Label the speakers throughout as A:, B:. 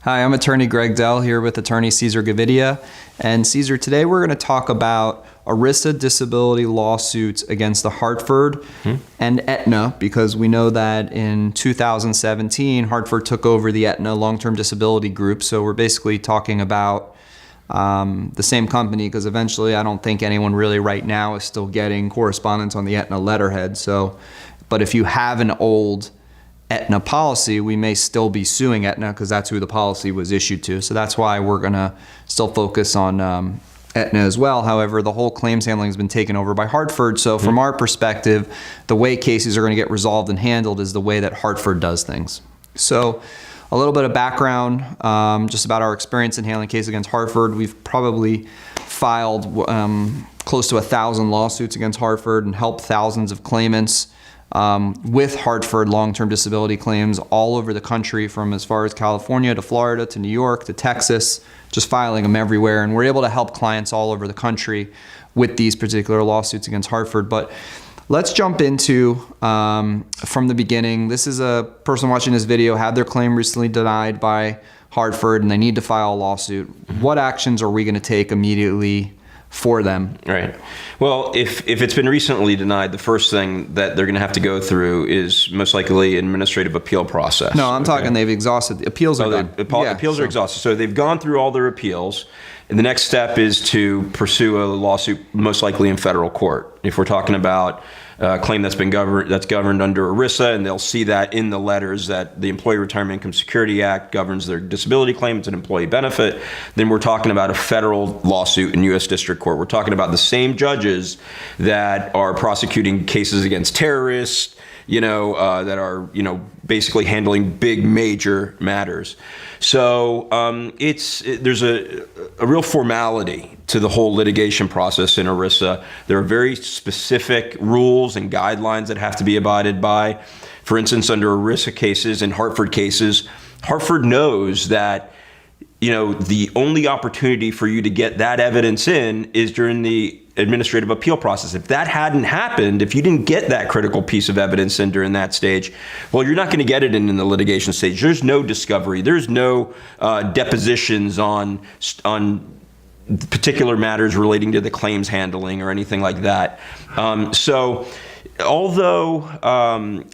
A: Hi, I'm attorney Greg Dell here with attorney Cesar Gavidia. And Cesar, today we're going to talk about ERISA disability lawsuits against the Hartford and Aetna, because we know that in 2017, Hartford took over the Aetna long-term disability group. So we're basically talking about the same company, because eventually I don't think anyone really right now is still getting correspondence on the Aetna letterhead. So, but if you have an old Aetna policy, we may still be suing Aetna because that's who the policy was issued to. So that's why we're going to still focus on Aetna as well. However, the whole claims handling has been taken over by Hartford. So from our perspective, the way cases are going to get resolved and handled is the way that Hartford does things. So a little bit of background just about our experience in handling cases against Hartford. We've probably filed close to 1,000 lawsuits against Hartford and helped thousands of claimants with Hartford long-term disability claims all over the country, from as far as California to Florida to New York to Texas, just filing them everywhere. And we're able to help clients all over the country with these particular lawsuits against Hartford. But let's jump into from the beginning. This is a person watching this video had their claim recently denied by Hartford and they need to file a lawsuit. What actions are we going to take immediately for them?
B: Right. Well, if it's been recently denied, the first thing that they're going to have to go through is most likely an administrative appeal process.
A: No, I'm talking they've exhausted. The appeals are done.
B: Appeals are exhausted. So they've gone through all their appeals. And the next step is to pursue a lawsuit, most likely in federal court. If we're talking about a claim that's governed under ERISA, and they'll see that in the letters that the Employee Retirement Income Security Act governs their disability claim, it's an employee benefit, then we're talking about a federal lawsuit in U.S. District Court. We're talking about the same judges that are prosecuting cases against terrorists, that are, basically handling big major matters. So there's a real formality to the whole litigation process in ERISA. There are very specific rules and guidelines that have to be abided by. For instance, under ERISA cases and Hartford cases, Hartford knows that the only opportunity for you to get that evidence in is during the administrative appeal process. If that hadn't happened, if you didn't get that critical piece of evidence in during that stage, well, you're not going to get it in the litigation stage. There's no discovery. There's no depositions on particular matters relating to the claims handling or anything like that. So although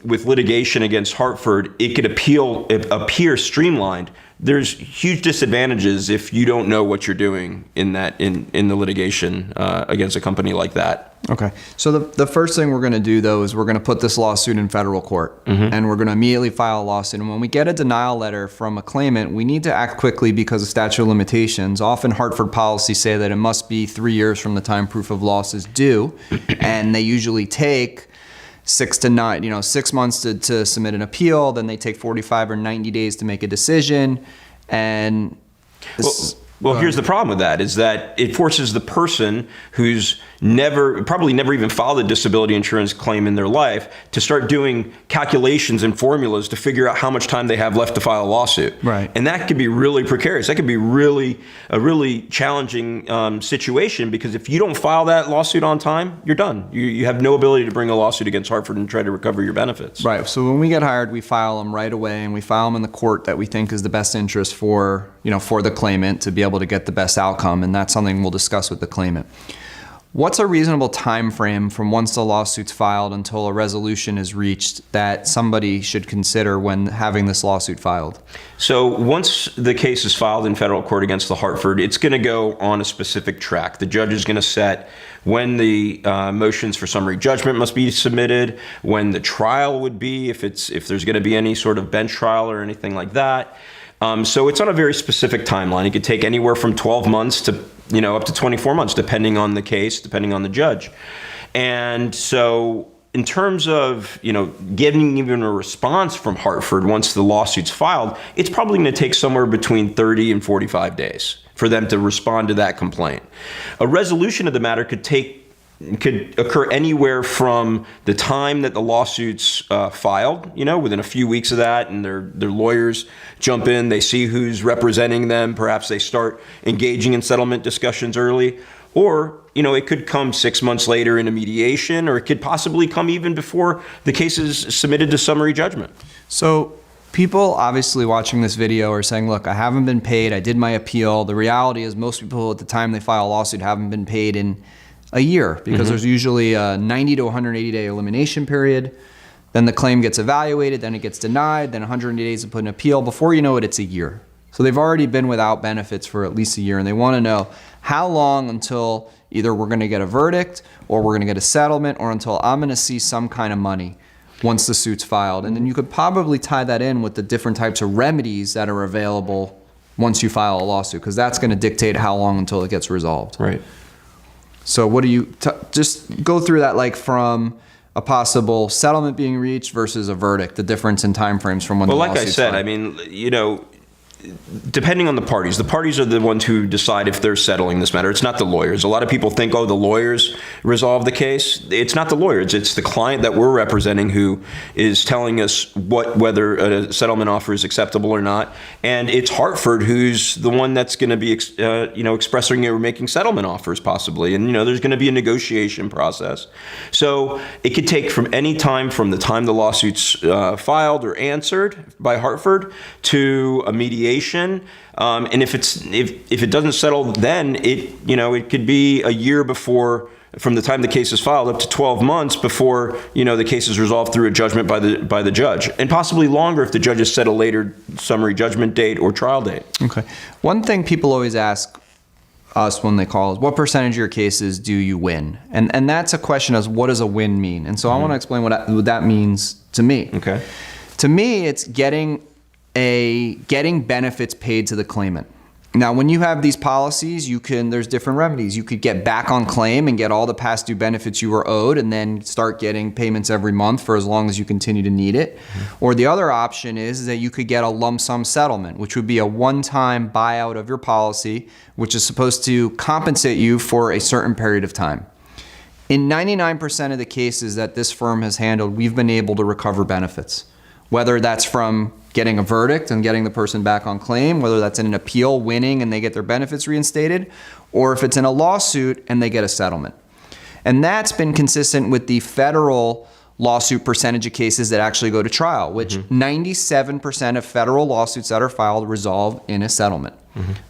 B: with litigation against Hartford, it could appear streamlined, there's huge disadvantages if you don't know what you're doing in the litigation against a company like that.
A: Okay. So the first thing we're going to do, though, is we're going to put this lawsuit in federal court, and we're going to immediately file a lawsuit. And when we get a denial letter from a claimant, we need to act quickly because of statute of limitations. Often Hartford policies say that it must be 3 years from the time proof of loss is due, and they usually take 6 to 9, 6 months to submit an appeal. Then they take 45 or 90 days to make a decision. And
B: well, here's the problem with that, is that it forces the person who's probably never even filed a disability insurance claim in their life to start doing calculations and formulas to figure out how much time they have left to file a lawsuit.
A: Right.
B: And that could be really precarious. That could be a really challenging situation, because if you don't file that lawsuit on time, you're done. You have no ability to bring a lawsuit against Hartford and try to recover your benefits.
A: Right. So when we get hired, we file them right away, and we file them in the court that we think is the best interest for the claimant to be able to get the best outcome. And that's something we'll discuss with the claimant. What's a reasonable time frame from once the lawsuit's filed until a resolution is reached that somebody should consider when having this lawsuit filed?
B: So once the case is filed in federal court against the Hartford, it's going to go on a specific track. The judge is going to set when the motions for summary judgment must be submitted, when the trial would be, if there's going to be any sort of bench trial or anything like that. So it's on a very specific timeline. It could take anywhere from 12 months to up to 24 months, depending on the case, depending on the judge. And so in terms of, getting even a response from Hartford once the lawsuit's filed, it's probably going to take somewhere between 30 and 45 days for them to respond to that complaint. A resolution of the matter could occur anywhere from the time that the lawsuit's filed, within a few weeks of that, and their lawyers jump in, they see who's representing them, perhaps they start engaging in settlement discussions early, or it could come 6 months later in a mediation, or it could possibly come even before the case is submitted to summary judgment.
A: So People obviously watching this video are saying, look, I haven't been paid. I did my appeal. The reality is most people at the time they file a lawsuit haven't been paid in a year because there's usually a 90 to 180 day elimination period. Then the claim gets evaluated, then it gets denied, then 180 days to put an appeal. Before you know it, it's a year. So they've already been without benefits for at least a year, and they want to know how long until either we're going to get a verdict or we're going to get a settlement or until I'm going to see some kind of money once the suit's filed. And then you could probably tie that in with the different types of remedies that are available once you file a lawsuit, because that's going to dictate how long until it gets resolved.
B: Right.
A: So what do you, just go through that, like from a possible settlement being reached versus a verdict, the difference in timeframes from when the lawsuit's
B: Well, like I said,
A: filed.
B: I mean, you know, depending on the parties are the ones who decide if they're settling this matter. It's not the lawyers. A lot of people think, oh, the lawyers resolve the case. It's not the lawyers. It's the client that we're representing who is telling us whether a settlement offer is acceptable or not. And it's Hartford who's the one that's going to be, expressing or making settlement offers possibly. And, there's going to be a negotiation process. So it could take from any time from the time the lawsuit's filed or answered by Hartford to a mediation. And if it doesn't settle, then it could be a year before, from the time the case is filed, up to 12 months before the case is resolved through a judgment by the judge, and possibly longer if the judge has set a later summary judgment date or trial date. Okay.
A: One thing people always ask us when they call is, what percentage of your cases do you win? And that's a question of what does a win mean? And so I want to explain what that means to me.
B: Okay.
A: To me, it's getting benefits paid to the claimant. Now, when you have these policies, there's different remedies. You could get back on claim and get all the past due benefits you were owed and then start getting payments every month for as long as you continue to need it. Or the other option is that you could get a lump sum settlement, which would be a one-time buyout of your policy, which is supposed to compensate you for a certain period of time. In 99% of the cases that this firm has handled, we've been able to recover benefits, whether that's from getting a verdict and getting the person back on claim, whether that's in an appeal, winning and they get their benefits reinstated, or if it's in a lawsuit and they get a settlement. And that's been consistent with the federal lawsuit percentage of cases that actually go to trial, which 97% of federal lawsuits that are filed resolve in a settlement.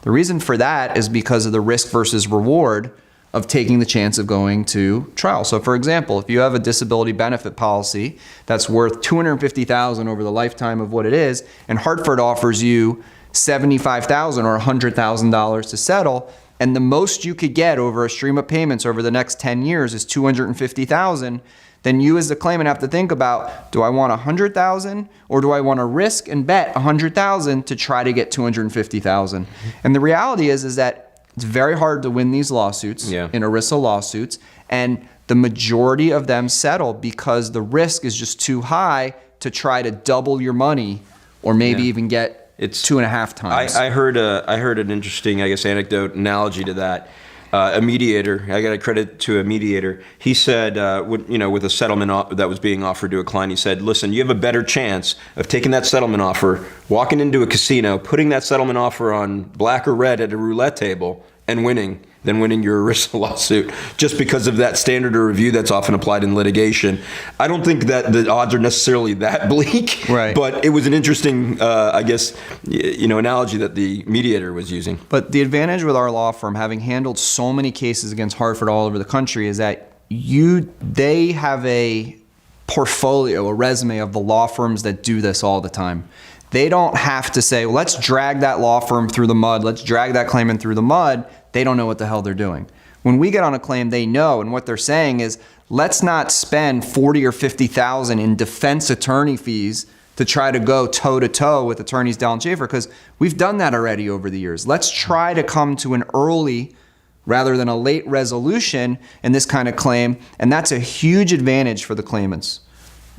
A: The reason for that is because of the risk versus reward of taking the chance of going to trial. So for example, if you have a disability benefit policy that's worth $250,000 over the lifetime of what it is, and Hartford offers you $75,000 or $100,000 to settle, and the most you could get over a stream of payments over the next 10 years is $250,000, then you as the claimant have to think about, do I want $100,000 or do I want to risk and bet $100,000 to try to get $250,000? And the reality is that it's very hard to win these lawsuits in ERISA lawsuits, and the majority of them settle because the risk is just too high to try to double your money or maybe even get 2.5 times.
B: I heard an interesting, anecdote analogy to that. A mediator, I got to credit to a mediator. He said, with a settlement that was being offered to a client, he said, listen, you have a better chance of taking that settlement offer, walking into a casino, putting that settlement offer on black or red at a roulette table and winning than winning your ERISA lawsuit, just because of that standard of review that's often applied in litigation. I don't think that the odds are necessarily that bleak,
A: right?
B: But it was an interesting, analogy that the mediator was using.
A: But the advantage with our law firm, having handled so many cases against Hartford all over the country, is that they have a portfolio, a resume of the law firms that do this all the time. They don't have to say, well, let's drag that law firm through the mud, let's drag that claimant through the mud. They don't know what the hell they're doing. When we get on a claim, they know, and what they're saying is, let's not spend $40,000 or $50,000 in defense attorney fees to try to go toe-to-toe with attorneys Dell and Schaefer, because we've done that already over the years. Let's try to come to an early rather than a late resolution in this kind of claim, and that's a huge advantage for the claimants.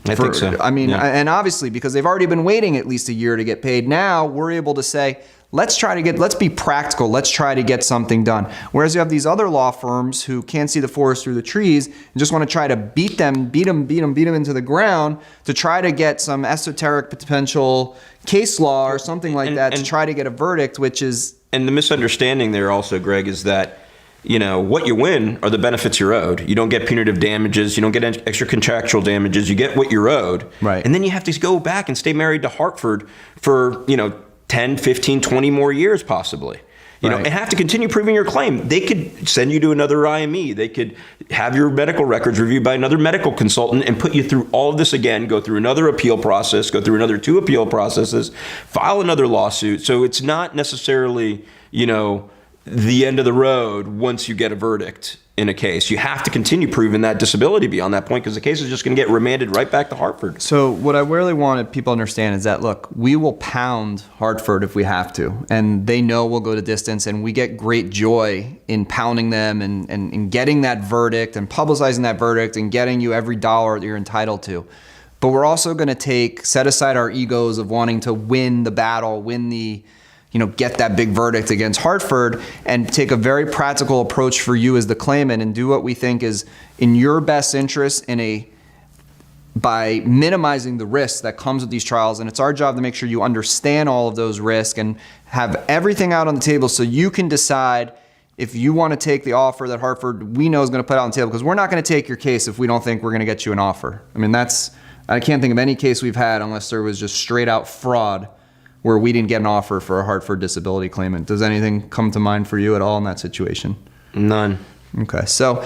B: I think so.
A: I mean, and obviously because they've already been waiting at least a year to get paid, now we're able to say, let's be practical, let's try to get something done. Whereas you have these other law firms who can't see the forest through the trees and just want to try to beat them into the ground to try to get some esoteric potential case law or something like that to try to get a verdict, which is...
B: And the misunderstanding there also, Greg, is that what you win are the benefits you're owed. You don't get punitive damages. You don't get extra contractual damages. You get what you're owed.
A: Right.
B: And then you have to go back and stay married to Hartford for, 10, 15, 20 more years possibly. And have to continue proving your claim. They could send you to another IME. They could have your medical records reviewed by another medical consultant and put you through all of this again, go through another appeal process, go through another 2 appeal processes, file another lawsuit. So it's not necessarily, the end of the road once you get a verdict in a case. You have to continue proving that disability beyond that point because the case is just going to get remanded right back to Hartford.
A: So what I really want people to understand is that, look, we will pound Hartford if we have to, and they know we'll go to distance, and we get great joy in pounding them and getting that verdict and publicizing that verdict and getting you every dollar that you're entitled to. But we're also going to set aside our egos of wanting to win the battle, get that big verdict against Hartford, and take a very practical approach for you as the claimant and do what we think is in your best interest by minimizing the risk that comes with these trials. And it's our job to make sure you understand all of those risks and have everything out on the table so you can decide if you want to take the offer that Hartford we know is going to put out on the table, because we're not going to take your case if we don't think we're going to get you an offer. I can't think of any case we've had unless there was just straight out fraud where we didn't get an offer for a Hartford disability claimant. Does anything come to mind for you at all in that situation?
B: None.
A: Okay, so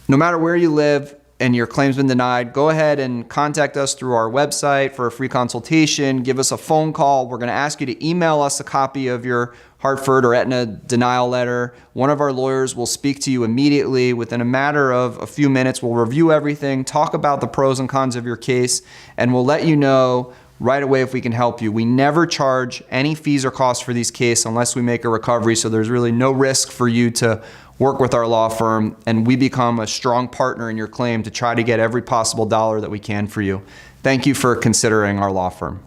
A: no matter where you live and your claim's been denied, go ahead and contact us through our website for a free consultation. Give us a phone call. We're gonna ask you to email us a copy of your Hartford or Aetna denial letter. One of our lawyers will speak to you immediately. Within a matter of a few minutes, we'll review everything, talk about the pros and cons of your case, and we'll let you know right away if we can help you. We never charge any fees or costs for these cases unless we make a recovery, so there's really no risk for you to work with our law firm, and we become a strong partner in your claim to try to get every possible dollar that we can for you. Thank you for considering our law firm.